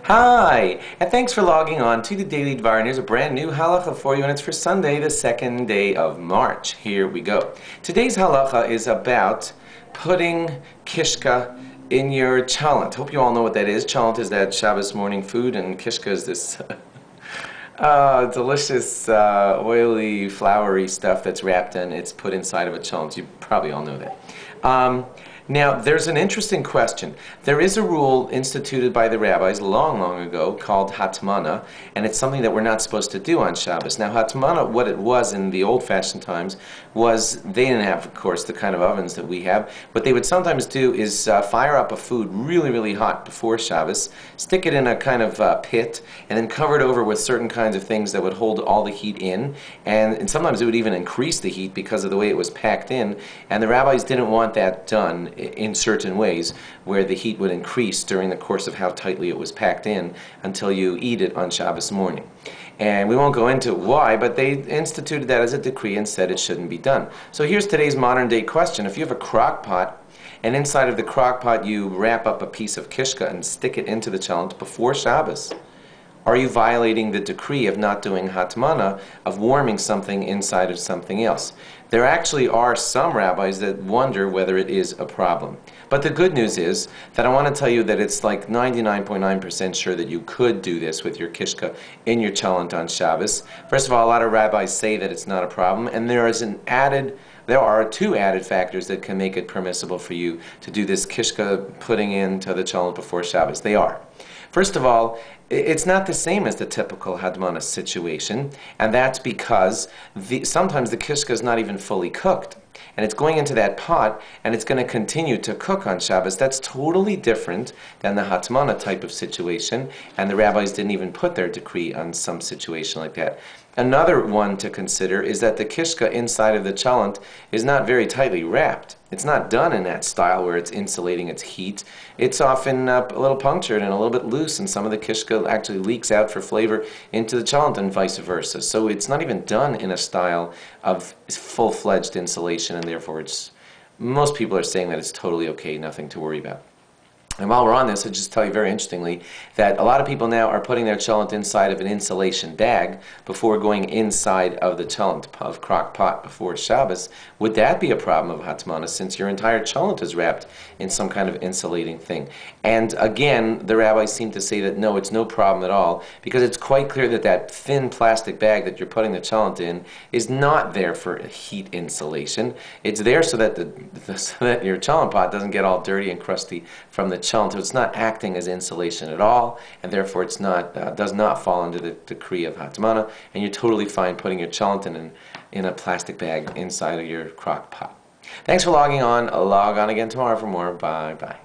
Hi, and thanks for logging on to the Daily Dvar. And here's a brand new halacha for you, and it's for Sunday, the second day of March. Here we go. Today's halacha is about putting kishka in your chalent. Hope you all know what that is. Chalent is that Shabbos morning food, and kishka is this delicious, oily, floury stuff that's wrapped and it's put inside of a chalent. You probably all know that. Now, there's an interesting question. There is a rule instituted by the rabbis long, long ago called hatmana, and it's something that we're not supposed to do on Shabbos. Now, hatmana, what it was in the old-fashioned times, was they didn't have, of course, the kind of ovens that we have. What they would sometimes do is fire up a food really, really hot before Shabbos, stick it in a kind of pit, and then cover it over with certain kinds of things that would hold all the heat in. And sometimes it would even increase the heat because of the way it was packed in. And the rabbis didn't want that done in certain ways, where the heat would increase during the course of how tightly it was packed in until you eat it on Shabbos morning. And we won't go into why, but they instituted that as a decree and said it shouldn't be done. So here's today's modern day question. If you have a crock pot, and inside of the crock pot you wrap up a piece of kishka and stick it into the chalent before Shabbos, are you violating the decree of not doing hatmana, of warming something inside of something else? There actually are some rabbis that wonder whether it is a problem. But the good news is that I want to tell you that it's like 99.9% sure that you could do this with your kishka in your chalent on Shabbos. First of all, a lot of rabbis say that it's not a problem, and there are two added factors that can make it permissible for you to do this kishka putting into the chalent before Shabbos. They are, first of all, it's not the same as the typical hadmana situation, and that's because sometimes the kishka is not even fully cooked. And it's going into that pot, and it's going to continue to cook on Shabbos. That's totally different than the hatmana type of situation, and the rabbis didn't even put their decree on some situation like that. Another one to consider is that the kishka inside of the chalent is not very tightly wrapped. It's not done in that style where it's insulating its heat. It's often a little punctured and a little bit loose, and some of the kishka actually leaks out for flavor into the chalent and vice versa. So it's not even done in a style of full-fledged insulation, and therefore most people are saying that it's totally okay, nothing to worry about. And while we're on this, I'll just tell you very interestingly that a lot of people now are putting their chalent inside of an insulation bag before going inside of the chalent of crock pot before Shabbos. Would that be a problem of hatmana, since your entire chalent is wrapped in some kind of insulating thing? And again, the rabbis seem to say that no, it's no problem at all, because it's quite clear that that thin plastic bag that you're putting the chalent in is not there for heat insulation. It's there so that so that your chalent pot doesn't get all dirty and crusty from the chalent. So it's not acting as insulation at all, and therefore it's not does not fall under the decree of hatmana, and you're totally fine putting your chalent in a plastic bag inside of your crock pot. Thanks for logging on. I'll log on again tomorrow for more. Bye bye.